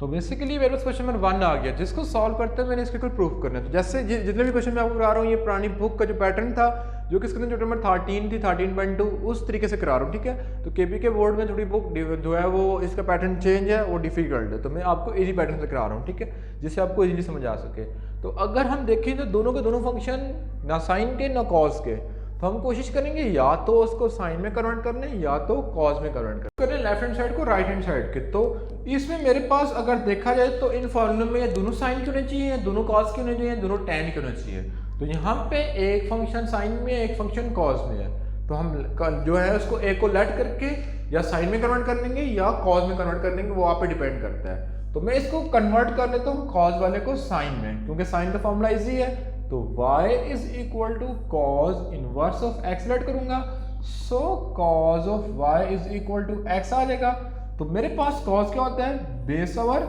तो बेसिकली मेरे पास क्वेश्चन नंबर 1 आ गया, जिसको सॉल्व करते हैं मैंने इसके कोई प्रूफ करना है। तो जैसे जितने भी क्वेश्चन मैं आपको करा रहा हूँ, ये पुरानी बुक का जो पैटर्न था, जो कि इसके अंदर चैप्टर नंबर 13 थी 13.2, उस तरीके से करा रहा हूँ, ठीक है। तो केपी के बोर्ड में थोड़ी बुक जो है वो इसका पैटर्न चेंज है, वो डिफिकल्ट है, तो मैं आपको इजी पैटर्न से करा रहा हूँ, ठीक है, जिससे आपको इजीली समझ आ सके। तो अगर हम देखें तो दोनों के दोनों फंक्शन ना साइन के ना कॉस के, तो हम कोशिश करेंगे या तो उसको साइन में कन्वर्ट करने या तो कॉस में कन्वर्ट करने, लेफ्ट हैंड साइड को राइट हैंड साइड के। तो इसमें मेरे पास अगर देखा जाए तो इन फॉर्मूले में दोनों साइन के होने चाहिए, दोनों कॉस के होने चाहिए, दोनों टैन के होने चाहिए। तो यहाँ पे एक फंक्शन साइन में एक फंक्शन कॉस में है, तो हम जो है उसको एक को लेट करके या साइन में कन्वर्ट कर लेंगे या कॉस में कन्वर्ट कर लेंगे, वो आप पे डिपेंड करता है। तो मैं इसको कन्वर्ट कर लेता हूँ कॉस वाले को साइन में, क्योंकि साइन का फॉर्मूला इजी है। तो y is equal to cos inverse of x let करूंगा, so cos of y is equal to x आ जाएगा। तो मेरे पास कॉस क्या होता है, बेस ओवर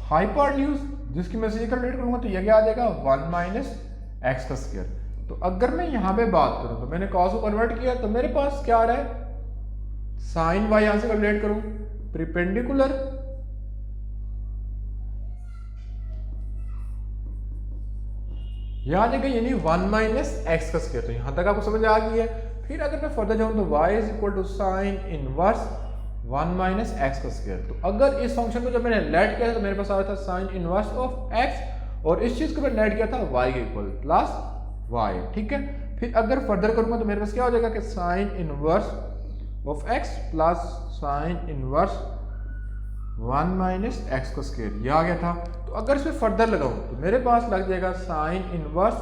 हाइपोटेन्यूज, जिसकी मैं इसे कैलकुलेट करूंगा तो ये क्या आ जाएगा 1 माइनस x का स्क्वायर। तो अगर मैं यहाँ पे बात करूं तो मैंने कॉस को कन्वर्ट किया, तो मेरे पास क्या आ रहा है, साइन y यहां से कैलकुलेट करूं, परपेंडिकुलर यहां आ जाएगा, यानी 1 माइनस एक्स का स्क्वायर। तो यहां तक आपको समझ आ गई है। फिर अगर मैं फर्दर जाऊं तो y is equal to sine inverse 1 minus x का स्क्वायर। तो अगर इस फंक्शन को जब मैंने लेट किया तो मेरे पास आ रहा था साइन इनवर्स ऑफ x, और इस चीज को मैं लेट किया था y के इक्वल प्लस y, ठीक है। फिर अगर फर्दर करूंगा तो मेरे पास क्या हो जाएगा कि sine inverse of x plus sign inverse 1 minus x का स्क्वायर, ये आ गया था। तो अगर इसमें फर्दर लगाऊं तो मेरे पास लग जाएगा साइन इनवर्स,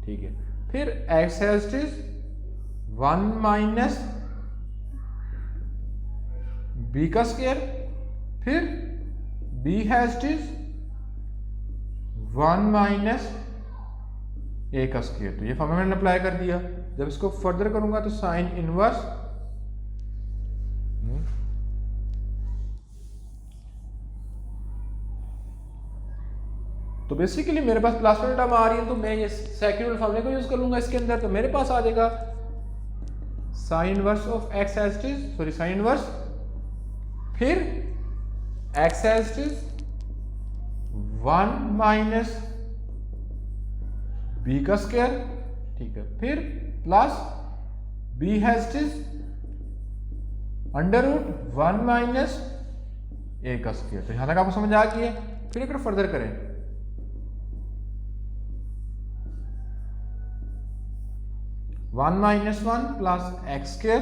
ठीक है। फिर x as is 1 minus b का स्क्वायर, फिर b as is 1 minus a का स्क्वायर। तो ये फॉर्मूला मैंने अप्लाई कर दिया। जब इसको फर्दर करूंगा तो साइन इनवर्स तो बेसिकली मेरे पास प्लस वाली टर्म आ रही है, तो मैं ये सेकंड फॉर्मूले को यूज कर लूंगा इसके अंदर। तो मेरे पास आ जाएगा sine inverse of x as it is, sorry sine inverse फिर x as is 1 minus b का स्क्वायर, ठीक है, फिर plus b as is under root 1 minus a का स्क्वायर। तो यहां तक आपको समझ आ गई है। फिर अगर फर्दर करें, 1 माइनस 1 प्लस एक्स स्क्वायर,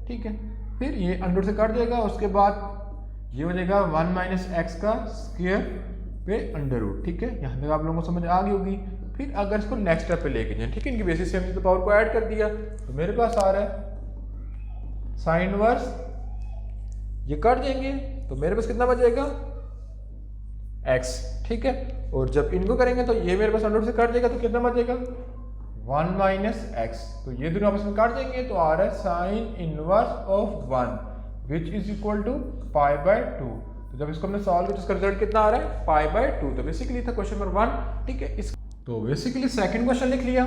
ठीक है, फिर ये अंडर से कट जाएगा, उसके बाद ये हो जाएगा 1 माइनस एक्स का स्क्वायर पे अंडर रूट, ठीक है, यहाँ तक आप लोगों को समझ आ गई होगी। फिर अगर इसको नेक्स्ट स्टेप पे लेके जाए, ठीक है, इनकी बेसिस से हमने तो पावर को ऐड कर दिया, तो मेरे पास आ रहा है साइन इनवर्स, ये कट जाएंगे तो मेरे पास कितना बचेगा x, ठीक है, और जब इनको करेंगे तो ये मेरे पास अंडर से कट जाएगा, तो कितना बचेगा 1 माइनस एक्स, तो ये दोनों आपस में काट देंगे, तो आ रहा है sine inverse of 1 which is equal to pi by 2। तो जब इसको हमने सॉल्व किया तो इसका रिजल्ट कितना आ रहा है पाई बाय 2। तो बेसिकली था क्वेश्चन नंबर 1, ठीक है। इस तो बेसिकली सेकंड क्वेश्चन लिख लिया।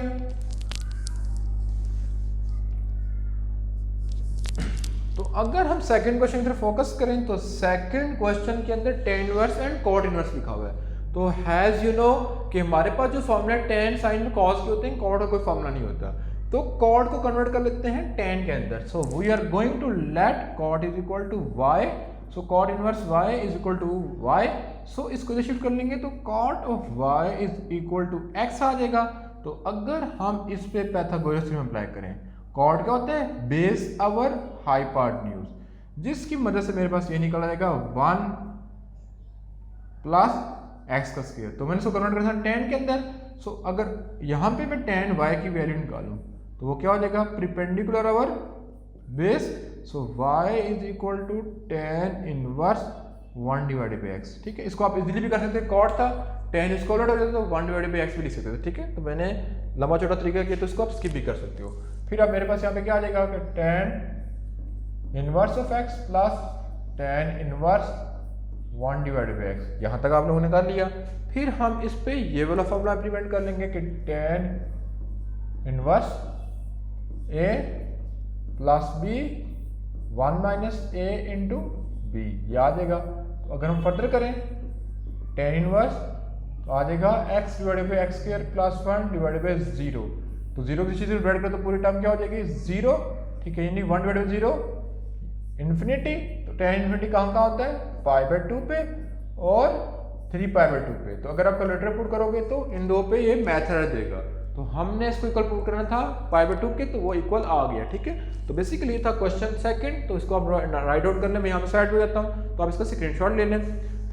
तो अगर हम सेकंड क्वेश्चन की तरफ फोकस करें तो सेकंड क्वेश्चन के अंदर tan inverse and cot inverse लिखा हुआ है। तो हैज यू नो कि हमारे पास जो फॉर्मूला टेन साइन कॉस के होते हैं, कॉट का कोई फॉर्मूला नहीं होता, तो कॉट को कन्वर्ट कर लेते हैं टेन के अंदर। So we are going to let cot is equal to y, so cot inverse y is equal to y. सो इसको शिफ्ट कर लेंगे तो cot of y is equal to x आ जाएगा। तो अगर हम इस पे पाइथागोरस थ्योरम अप्लाई करें, कॉट क्या होता है बेस अवर हाइपोटेन्यूज, जिसकी मदद से मेरे पास ये निकल आएगा 1 प्लस एक्स का स्क्वायर। तो मैंने इसको कन्वर्ट करना टेन के अंदर। सो अगर यहाँ पे मैं टेन वाई की वैल्यू निकालूं तो वो क्या हो जाएगा perpendicular over base. So y is equal to tan inverse 1 divided by x, ठीक है। इसको आप इजीली भी कर सकते हैं, कॉट था टेन इसको उलट हो जाता तो 1 डिवाइडेड बाई एक्स भी लिख सकते थे, ठीक है। तो मैंने लंबा छोटा तरीका किया, तो इसको आप स्किप भी कर सकते हो। फिर अब मेरे पास यहाँ पे क्या आ जाएगा कि tan inverse of x plus ten inverse 1 divided by x, यहाँ तक आप लोगों ने कर लिया। फिर हम इस पे ये वाला फॉर्मूला इम्प्लीमेंट कर लेंगे कि टेन इनवर्स ए प्लस बी 1 माइनस ए इंटू बी, ये आ जाएगा। तो अगर हम फर्दर करें टेन इनवर्स तो आ जाएगा x divided by x square plus 1 divided by 0। तो 0 किसी से डिवाइड करें तो पूरी टर्म क्या हो जाएगी 0, ठीक है, यानी 1 डिवाइडेड बाई 0 इन्फिनिटी। तो टेन इन्फिनिटी कहाँ होता है पाई बाय 2 पे और 3 पाई बाय 2 पे। तो अगर आप कैलकुलेटर पुट करोगे तो इन दो पे ये मैथड देगा। तो हमने इसको इक्वल पुट करना था पाई बाय 2 के, तो वो इक्वल आ गया, ठीक है। तो बेसिकली ये था क्वेश्चन सेकंड। तो इसको आप राइट आउट करने में यहाँ पे साइड पे जाता हूँ, तो आप इसका स्क्रीनशॉट ले लें।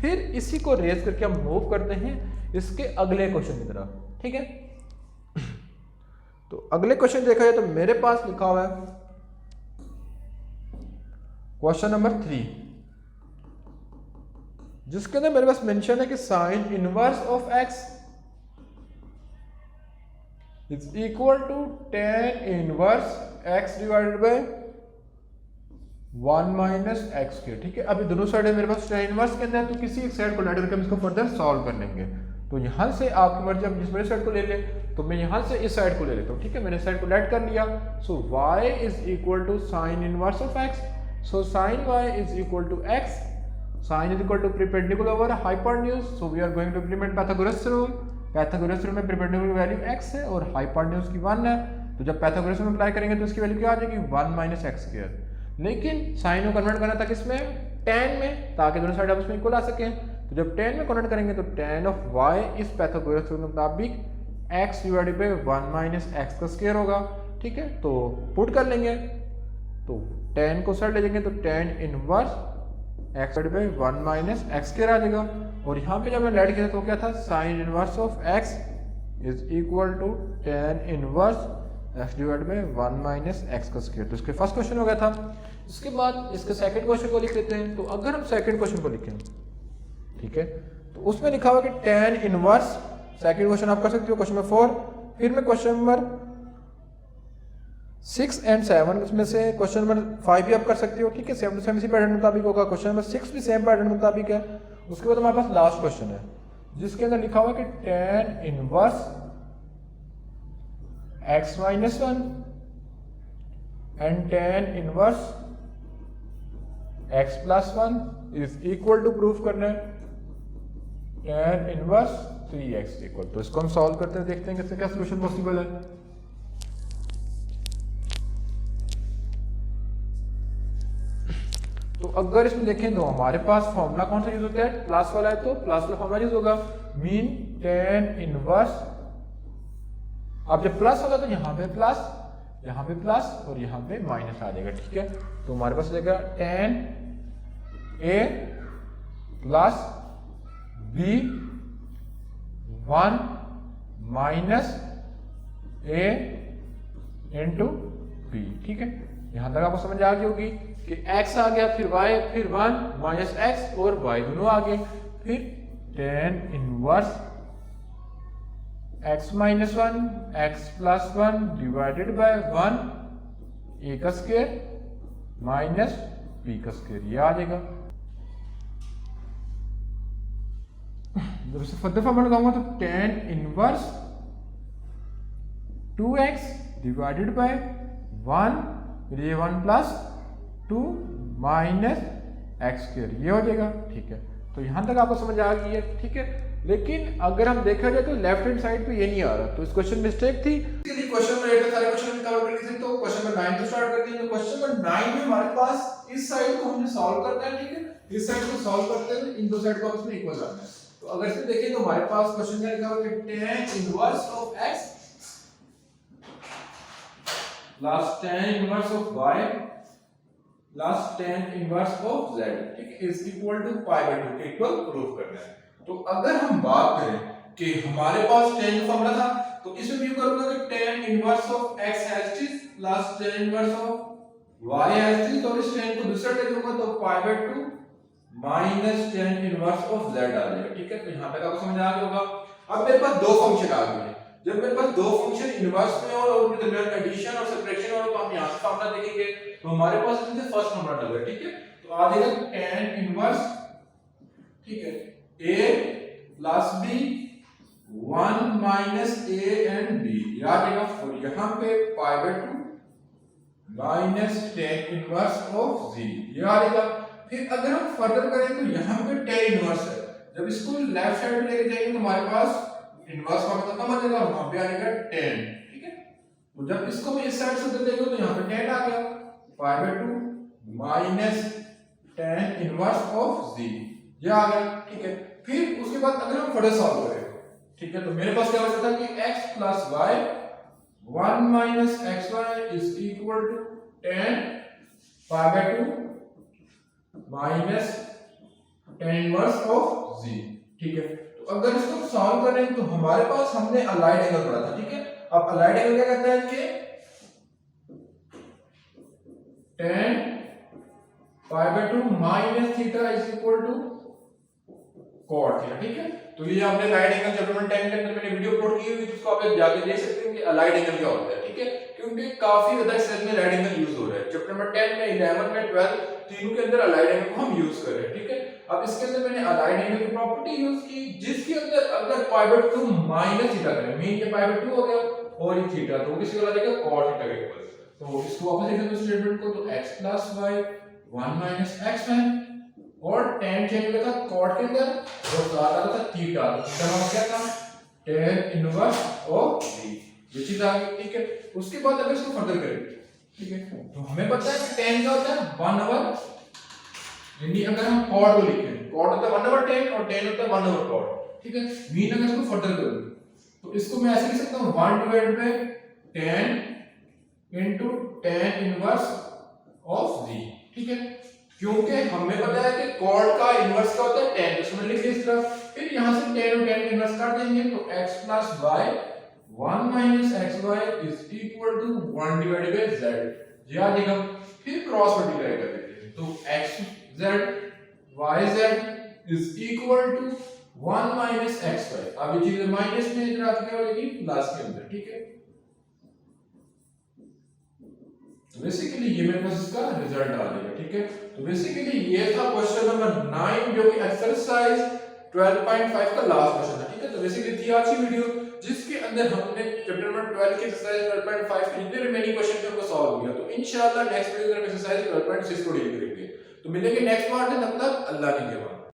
फिर इसी को रेज करके हम मूव करते हैं इसके अगले क्वेश्चन की तरफ, ठीक है। तो अगले क्वेश्चन देखा जाए तो मेरे पास लिखा हुआ है क्वेश्चन नंबर 3, जिसके अंदर मेरे पास मेंशन है कि sine inverse of x is equal to tan inverse x divided by 1 minus x के, ठीक है। अभी दोनों साइड है मेरे पास टेन इनवर्स के अंदर, तो किसी एक साइड को लेट करके हम इसको फर्दर सॉल्व कर लेंगे। तो यहां से आपकी मर्जी, आप जिस मेरे साइड को ले ले, तो मैं यहां से इस साइड को ले लेता हूं, ठीक है। मैंने साइड को लेट कर लिया। So y is equal to sine inverse of x, so sine y is equal to x, sine is equal to perpendicular over hypotenuse. So we are going to implement Pythagoras theorem. Pythagoras theorem में perpendicular value x है और hypotenuse की 1 है। तो जब Pythagoras theorem apply करेंगे तो इसकी वैल्यू क्या आ जाएगी 1 माइनस एक्स स्क्वायर। लेकिन साइन को कन्वर्ट करना था किसमें टेन में, ताकि दोनों साइड आपस में इक्वल आ सकें। तो जब टेन में कन्वर्ट करेंगे तो टेन ऑफ y इस पाइथागोरस थ्योरम के मुताबिक x divided by 1 minus x का स्क्वायर होगा, ठीक है। तो पुट कर लेंगे, तो टेन को साइड ले जाएंगे तो tan inverse x divided by 1 minus x square आ जाएगा। और यहाँ पे जब मैं लेट किया तो क्या था sine inverse of x is equal to tan inverse x divided by 1 minus x का स्क्वायर। तो इसके फर्स्ट क्वेश्चन हो गया था। इसके बाद इसके सेकंड क्वेश्चन को लिख लेते हैं। तो अगर हम सेकंड क्वेश्चन को लिखें, ठीक है, तो उसमें लिखा हुआ कि टेन इनवर्स, सेकंड क्वेश्चन आप कर सकते हो क्वेश्चन नंबर 4। फिर मैं क्वेश्चन नंबर 6 एंड 7 इसमें से क्वेश्चन नंबर 5 भी आप कर सकते हो, ठीक है। 7 इसी पैटर्न मुताबिक होगा। क्वेश्चन नंबर 6 भी सेम पैटर्न मुताबिक है। उसके बाद हमारे पास लास्ट क्वेश्चन है जिसके अंदर लिखा हुआ कि tan inverse x minus 1 and tan inverse x plus 1 is equal to proof करना है tan इनवर्स 3x इक्वल। तो इसको हम सॉल्व करते हैं, देखते हैं कैसे क्या सोल्यूशन पॉसिबल है। तो अगर इसमें देखें तो हमारे पास फॉर्मूला कौन सा यूज होता है, प्लस वाला है तो प्लस वाला फॉर्मूला यूज होगा, मीन tan इनवर्स। अब जब प्लस होगा तो यहाँ पे प्लस, यहाँ पे प्लस और यहाँ पे माइनस आ जाएगा, ठीक है। तो हमारे पास जाएगा tan a plus b 1 minus a into b, ठीक है। यहां तक आपको समझ आ गई होगी कि x आ गया, फिर y, फिर 1 माइनस x और y दोनों आ गए, फिर tan inverse x minus 1 x plus 1 divided by 1 a का स्क्वायर माइनस b का स्क्वायर, ये आ जाएगा। जब इसे फर्दर फॉर्मूला लगाऊंगा तो tan inverse 2x divided by 1, ये 1 प्लस 2 माइनस एक्स स्क्वायर, ये हो जाएगा, ठीक है। तो यहां तक आपको समझ आ गई है, ठीक है। लेकिन अगर हम देखा जाए तो लेफ्ट हैंड साइड पे ये नहीं आ रहा, तो इस क्वेश्चन मिस्टेक थी। इसलिए क्वेश्चन में रेट सारे क्वेश्चन कवर कर लीजिए। तो क्वेश्चन नंबर 9 से स्टार्ट करते हैं। तो क्वेश्चन नंबर 9 में हमारे पास इस साइड को हमने सॉल्व करना है, ठीक है। इस साइड को सॉल्व करते हैं, इन दो साइड को आपस में इक्वल करना है। तो अगर इसे देखें तो हमारे पास क्वेश्चन क्या लिखा हुआ है, tan inverse of x plus tan inverse of y plus tan inverse of z, ठीक है, is equal to pi by 2 के इक्वल प्रूफ करना है। तो अगर हम बात करें कि हमारे पास tan का फॉर्मूला था, तो इसमें भी करूंगा कि tan inverse of x has T plus tan inverse of y has T, तो इस tan को दूसरा ले दूंगा तो पाई by 2 minus tan inverse of z आ जाएगा, ठीक है। तो यहां तक आपको समझ आ गया होगा। अब मेरे पास दो फंक्शन आ गए हैं। जब मेरे पास दो फंक्शन इनवर्स में हो और उनके दरमियान एडिशन और सबट्रैक्शन हो, तो हम यहां से फॉर्मूला देखेंगे। तो हमारे पास इसमें फर्स्ट फॉर्मूला डल है, ठीक है। तो आ जाएगा tan इनवर्स, ठीक है, a plus b 1 minus a and b, ये आ जाएगा। और यहां पे पाई by 2 minus tan inverse of z, ये आ जाएगा। फिर अगर हम फर्दर करें तो यहां पे tan इनवर्स है, जब इसको लेफ्ट साइड में लेके जाएंगे तो हमारे पास इनवर्स का मतलब कम आ जाएगा, वहां पे आ जाएगा tan, ठीक है। तो जब इसको मैं इस साइड से उधर लेंगे तो यहां पे tan आ गया, पाई by 2 minus tan inverse of z, ये आ गया, ठीक है। फिर उसके बाद अगर हम फर्दर सॉल्व करें, ठीक है, तो मेरे पास क्या बचा था कि x plus y 1 minus xy is equal to tan pi by 2 minus tan inverse of z, ठीक है। तो अगर इसको सॉल्व करें तो हमारे पास हमने अलाइड एंगल पढ़ा था, ठीक है। अब अलाइड एंगल क्या कहता है कि tan pi by 2 minus theta is equal to cot theta, ठीक है। तो ये आपने अलाइड एंगल चैप्टर नंबर 10 के अंदर मैंने वीडियो अपलोड की हुई है, जिसको आप जाके देख सकते हैं कि अलाइड एंगल क्या होता है, ठीक है। क्योंकि काफी ज्यादा एक्सरसाइज में अलाइड एंगल यूज हो रहा है, चैप्टर नंबर 10 में 11 में 12 तीनों के अंदर अलाइड एंगल को हम यूज कर रहे हैं, ठीक है। अब इसके अंदर मैंने अलाइड एंगल की प्रॉपर्टी यूज की, जिसके अंदर अगर पाई बाय 2 माइनस थीटा करें, मीन ये पाई बाय 2 हो गया और ये थीटा, तो किसी को आ जाएगा cot थीटा के इक्वल। तो इसको वापस लिख दें स्टेटमेंट को, तो x plus y 1 minus x है और tan चेंज हो गया था cot के अंदर और साथ आ था थीटा, तो थीटा हो गया था tan इनवर्स ऑफ z, ये चीज आ गई, ठीक है। उसके बाद अगर इसको फर्दर करें, ठीक है, तो हमें पता है कि tan क्या होता है 1 ओवर, यानी अगर हम cot को लिखें, cot होता है 1 ओवर tan और tan होता है 1 ओवर cot, ठीक है। मीन अगर इसको फर्दर करूं तो इसको मैं ऐसे लिख सकता हूं 1 divided bye tan into tan inverse of z, ठीक है। क्योंकि हमें पता है कि cot का इनवर्स क्या होता है tan, तो इसमें लिख दिया इस तरह। फिर यहां से tan और tan इनवर्स काट देंगे तो x plus y 1 minus xy is equal to 1 divided by z, ये आ जाएगा। फिर क्रॉस मल्टीप्लाई कर देते हैं तो xz yz is equal to 1 minus xy, अब ये चीज माइनस में इधर आके क्या हो जाएगी प्लस के अंदर, ठीक है। तो बेसिकली ये मेरे पास इसका रिजल्ट आ जाएगा, ठीक है। तो बेसिकली ये था क्वेश्चन नंबर 9 जो कि एक्सरसाइज 12.5 का लास्ट क्वेश्चन था, ठीक है। तो बेसिकली थी आज की वीडियो जिसके अंदर हमने चैप्टर नंबर 12 के एक्सरसाइज 12.5 के जितने रिमेनिंग क्वेश्चन थे उनको सॉल्व किया। तो इंशाल्लाह नेक्स्ट वीडियो में एक्सरसाइज 12.6 को डील करेंगे। तो मिलेंगे नेक्स्ट पार्ट में, तब तक अल्लाह के हवाले।